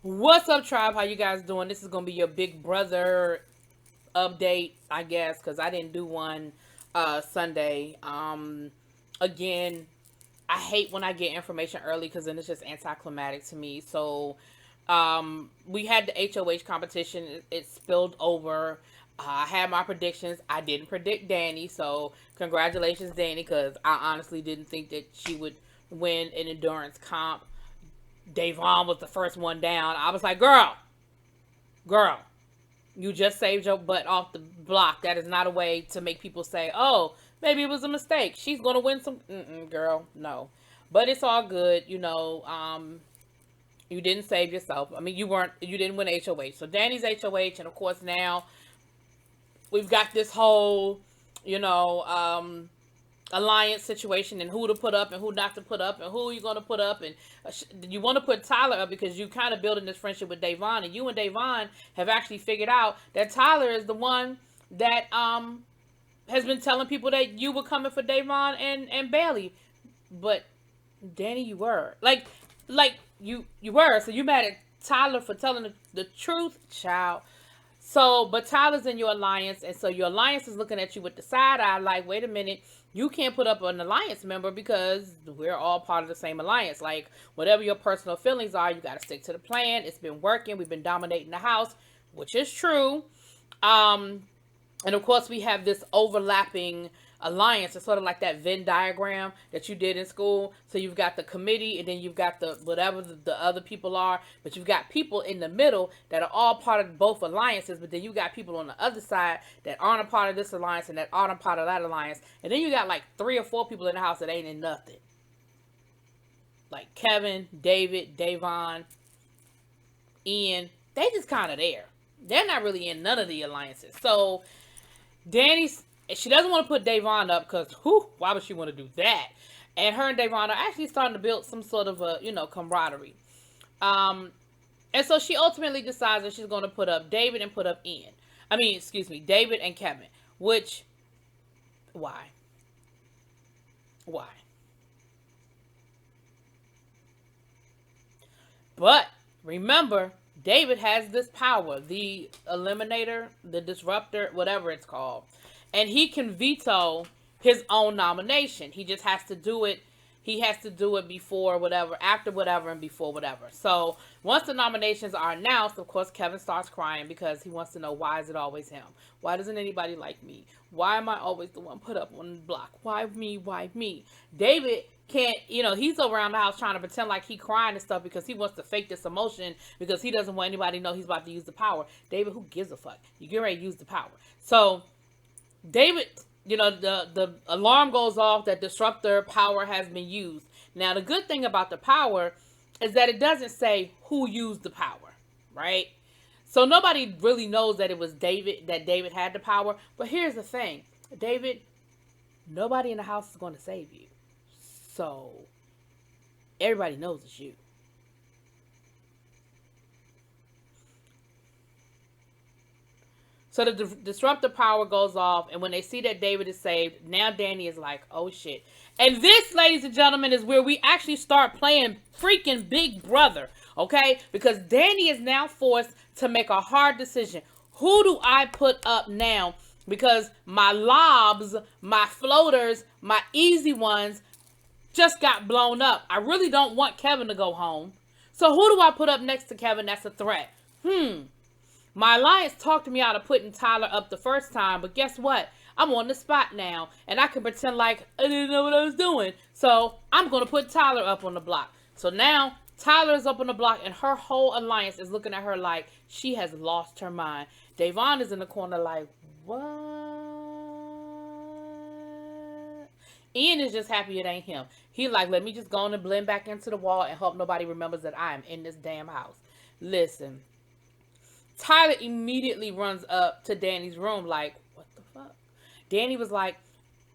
What's up, tribe? How you guys doing? This is gonna be your big brother update, I guess, because I didn't do one Sunday. Again, I hate when I get information early because then it's just anticlimactic to me. So, we had the HOH competition. It spilled over. I had my predictions. I didn't predict Danny, so congratulations, Danny, because I honestly didn't think that she would win an endurance comp. Davon was the first one down. I was like, girl, you just saved your butt off the block. That is not a way to make people say, oh, maybe it was a mistake. She's going to win some. Girl, no. But it's all good. You didn't save yourself. I mean, you didn't win HOH. So Danny's HOH. And of course, now we've got this whole, you know, alliance situation and who to put up and who not to put up and who you're going to put up. And you want to put Tyler up because you kind of building this friendship with Davon, and you and Davon have actually figured out that Tyler is the one that has been telling people that you were coming for Davon and Bailey. But Danny, you were like you were. So you mad at Tyler for telling the truth, child. So, but Tyler's in your alliance, and so your alliance is looking at you with the side eye, like, wait a minute, you can't put up an alliance member because we're all part of the same alliance. Like, whatever your personal feelings are, you got to stick to the plan. It's been working. We've been dominating the house, which is true. And of course, we have this overlapping alliance. It's sort of like that Venn diagram that you did in school. So you've got the committee, and then you've got the whatever the other people are, but you've got people in the middle that are all part of both alliances, but then you got people on the other side that aren't a part of this alliance and that aren't a part of that alliance. And then you got like 3 or 4 people in the house that ain't in nothing. Like Kevin, David, Davon, Ian. They just kind of there. They're not really in none of the alliances. So she doesn't want to put Davon up because, why would she want to do that? And her and Davon are actually starting to build some sort of a, camaraderie. And so she ultimately decides that she's going to put up David and put up Ian. David and Kevin. Which, why? Why? But remember, David has this power, the eliminator, the disruptor, whatever it's called. And he can veto his own nomination. He just has to do it. He has to do it before whatever, after whatever, and before whatever. So once the nominations are announced, of course, Kevin starts crying because he wants to know, why is it always him? Why doesn't anybody like me? Why am I always the one put up on the block? Why me? Why me? David can't, he's around the house trying to pretend like he crying and stuff because he wants to fake this emotion because he doesn't want anybody to know he's about to use the power. David, who gives a fuck? You get ready to use the power. So David, the alarm goes off that disruptor power has been used. Now, the good thing about the power is that it doesn't say who used the power, right? So nobody really knows that it was David, that David had the power. But here's the thing, David, nobody in the house is going to save you. So everybody knows it's you. So the disruptor power goes off, and when they see that David is saved, now Danny is like, oh shit. And this, ladies and gentlemen, is where we actually start playing freaking Big Brother, okay? Because Danny is now forced to make a hard decision. Who do I put up now? Because my lobs, my floaters, my easy ones just got blown up. I really don't want Kevin to go home. So who do I put up next to Kevin that's a threat? My alliance talked me out of putting Tyler up the first time, but guess what? I'm on the spot now, and I can pretend like I didn't know what I was doing. So I'm going to put Tyler up on the block. So now Tyler is up on the block, and her whole alliance is looking at her like she has lost her mind. Davon is in the corner like, what? Ian is just happy it ain't him. He like, let me just go on and blend back into the wall and hope nobody remembers that I am in this damn house. Listen. Tyler immediately runs up to Danny's room like, what the fuck? Danny was like,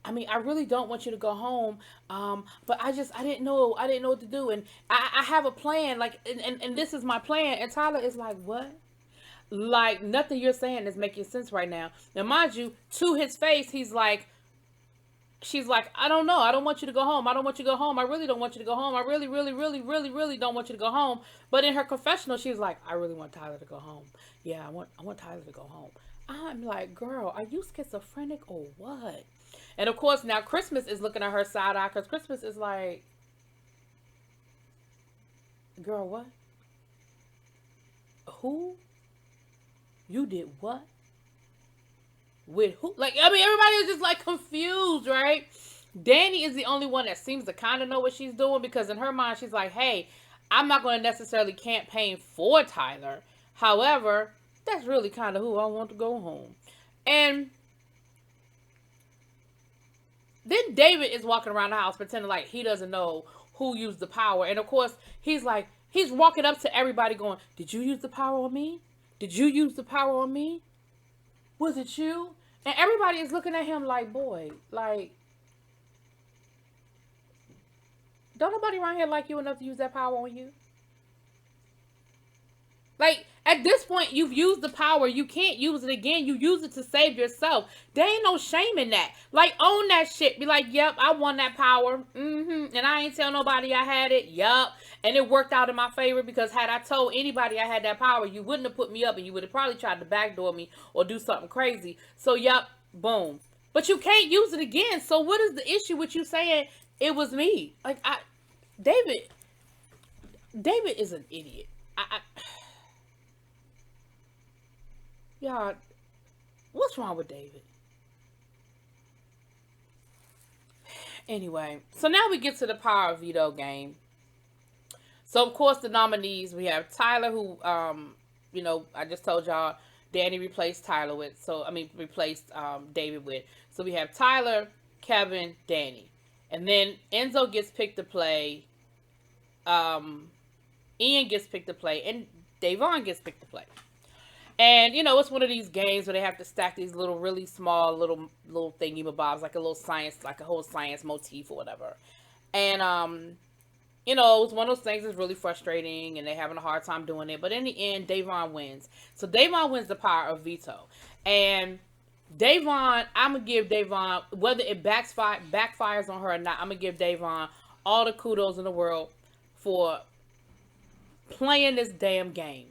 I really don't want you to go home. But I didn't know what to do. And I have a plan, like, and this is my plan. And Tyler is like, what? Like, nothing you're saying is making sense right now. Now, mind you, to his face, he's like, she's like, I don't know. I don't want you to go home. I don't want you to go home. I really don't want you to go home. I really, really, really, really, really don't want you to go home. But in her confessional, she's like, I really want Tyler to go home. Yeah, I want Tyler to go home. I'm like, girl, are you schizophrenic or what? And of course, now Christmas is looking at her side eye because Christmas is like, girl, what? Who? You did what? With who? Like, I mean, everybody is just like confused, right? Danny is the only one that seems to kind of know what she's doing because in her mind, she's like, hey, I'm not going to necessarily campaign for Tyler. However, that's really kind of who I want to go home. And then David is walking around the house pretending like he doesn't know who used the power. And of course, he's like, he's walking up to everybody going, did you use the power on me? Did you use the power on me? Was it you? And everybody is looking at him like, boy, like, don't nobody around here like you enough to use that power on you? Like, at this point, you've used the power. You can't use it again. You use it to save yourself. There ain't no shame in that. Like, own that shit. Be like, yep, I won that power. And I ain't tell nobody I had it. Yup. And it worked out in my favor because had I told anybody I had that power, you wouldn't have put me up and you would have probably tried to backdoor me or do something crazy. So, yup, boom. But you can't use it again. So what is the issue with you saying it was me? Like, David is an idiot. Y'all, what's wrong with David? Anyway, so now we get to the power of veto game. So, of course, the nominees, we have Tyler, who, I just told y'all, Danny replaced replaced David with. So, we have Tyler, Kevin, Danny. And then Enzo gets picked to play. Ian gets picked to play. And Davon gets picked to play. And, it's one of these games where they have to stack these little, really small, little thingy-mabobs, like a little science, like a whole science motif or whatever. And, it was one of those things that's really frustrating, and they're having a hard time doing it. But in the end, Davon wins. So Davon wins the power of veto. And Davon, I'm going to give Davon, whether it backfires on her or not, I'm going to give Davon all the kudos in the world for playing this damn game.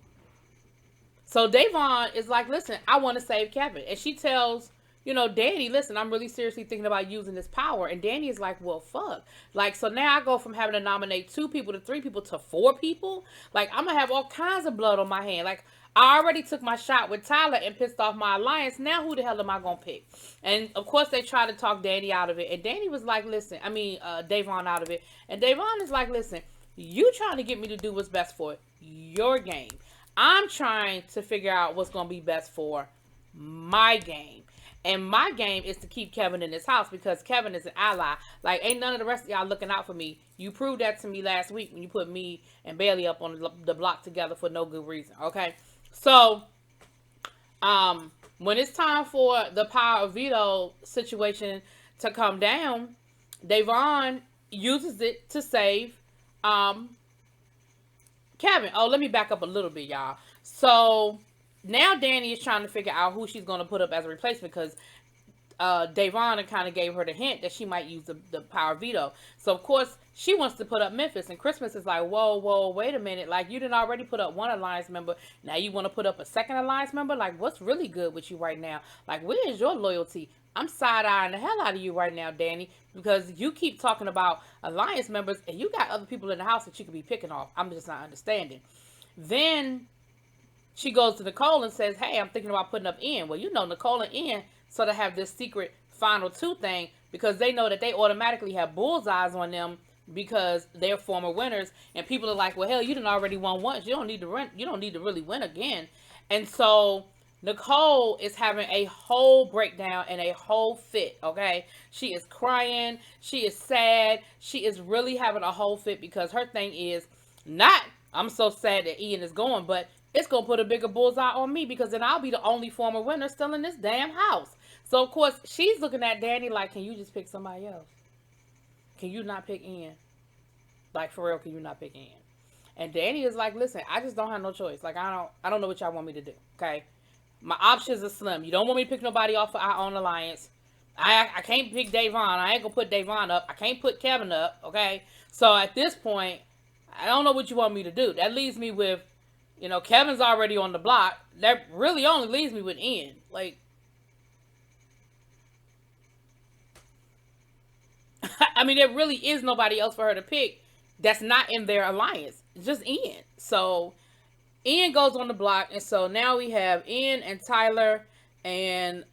So Davon is like, listen, I want to save Kevin. And she tells, Danny, listen, I'm really seriously thinking about using this power. And Danny is like, well, fuck. Like, so now I go from having to nominate 2 people to 3 people to 4 people. Like, I'm going to have all kinds of blood on my hand. Like, I already took my shot with Tyler and pissed off my alliance. Now who the hell am I going to pick? And, of course, they try to talk Danny out of it. And Danny was like, listen, Davon out of it. And Davon is like, listen, you trying to get me to do what's best for your game. I'm trying to figure out what's going to be best for my game. And my game is to keep Kevin in his house because Kevin is an ally. Like, ain't none of the rest of y'all looking out for me. You proved that to me last week when you put me and Bailey up on the block together for no good reason. Okay? So, when it's time for the power of veto situation to come down, Davon uses it to save Kevin. Oh, let me back up a little bit, y'all. So now Danny is trying to figure out who she's going to put up as a replacement because Davon kind of gave her the hint that she might use the power veto. So, of course, she wants to put up Memphis. And Christmas is like, whoa, wait a minute. Like, you didn't already put up one alliance member. Now you want to put up a second alliance member? Like, what's really good with you right now? Like, where is your loyalty? I'm side-eyeing the hell out of you right now, Danny, because you keep talking about alliance members and you got other people in the house that you could be picking off. I'm just not understanding. Then she goes to Nicole and says, hey, I'm thinking about putting up Ian. Well, Nicole and Ian sort of have this secret final 2 thing because they know that they automatically have bullseyes on them because they're former winners. And people are like, well, hell, you done already won once. You don't need to really win again. And so Nicole is having a whole breakdown and a whole fit, okay? She is crying. She is sad. She is really having a whole fit because her thing is not, I'm so sad that Ian is going, but it's going to put a bigger bullseye on me because then I'll be the only former winner still in this damn house. So, of course, she's looking at Danny like, can you just pick somebody else? Can you not pick Ian? Like, for real, can you not pick Ian? And Danny is like, listen, I just don't have no choice. Like, I don't know what y'all want me to do, okay? My options are slim. You don't want me to pick nobody off of our own alliance. I can't pick Davon. I ain't gonna put Davon up. I can't put Kevin up. Okay. So at this point, I don't know what you want me to do. That leaves me with, Kevin's already on the block. That really only leaves me with Ian. Like, I mean, there really is nobody else for her to pick that's not in their alliance. It's just Ian. So Ian goes on the block, and so now we have Ian and Tyler. And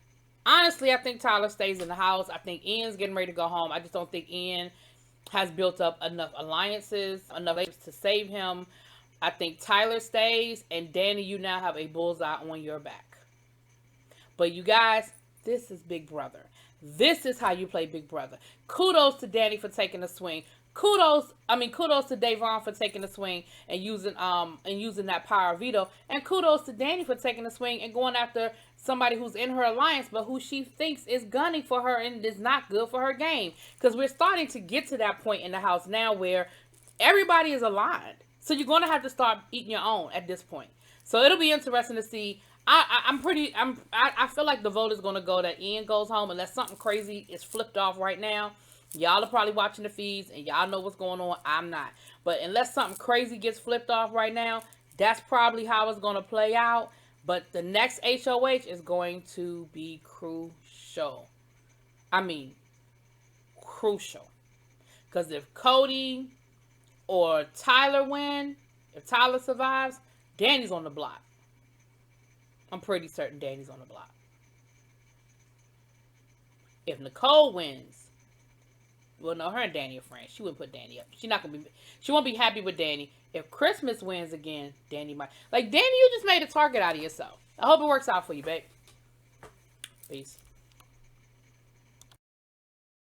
honestly, I think Tyler stays in the house. I think Ian's getting ready to go home. I just don't think Ian has built up enough alliances, enough to save him. I think Tyler stays, and Danny, you now have a bullseye on your back. But you guys, this is Big Brother. This is how you play Big Brother. Kudos to Danny for taking a swing. Kudos to Davon for taking a swing and using that power veto. And kudos to Danny for taking a swing and going after somebody who's in her alliance, but who she thinks is gunning for her and is not good for her game. Because we're starting to get to that point in the house now where everybody is aligned. So you're going to have to start eating your own at this point. So it'll be interesting to see. I feel like the vote is going to go that Ian goes home unless something crazy is flipped off right now. Y'all are probably watching the feeds and y'all know what's going on. I'm not. But unless something crazy gets flipped off right now, that's probably how it's going to play out. But the next HOH is going to be crucial. I mean, crucial. Because if Cody or Tyler win, if Tyler survives, Danny's on the block. I'm pretty certain Danny's on the block. If Nicole wins, well, no, her and Danny are friends. She wouldn't put Danny up. She won't be happy with Danny. If Christmas wins again, Danny might. Like, Danny, you just made a target out of yourself. I hope it works out for you, babe. Peace.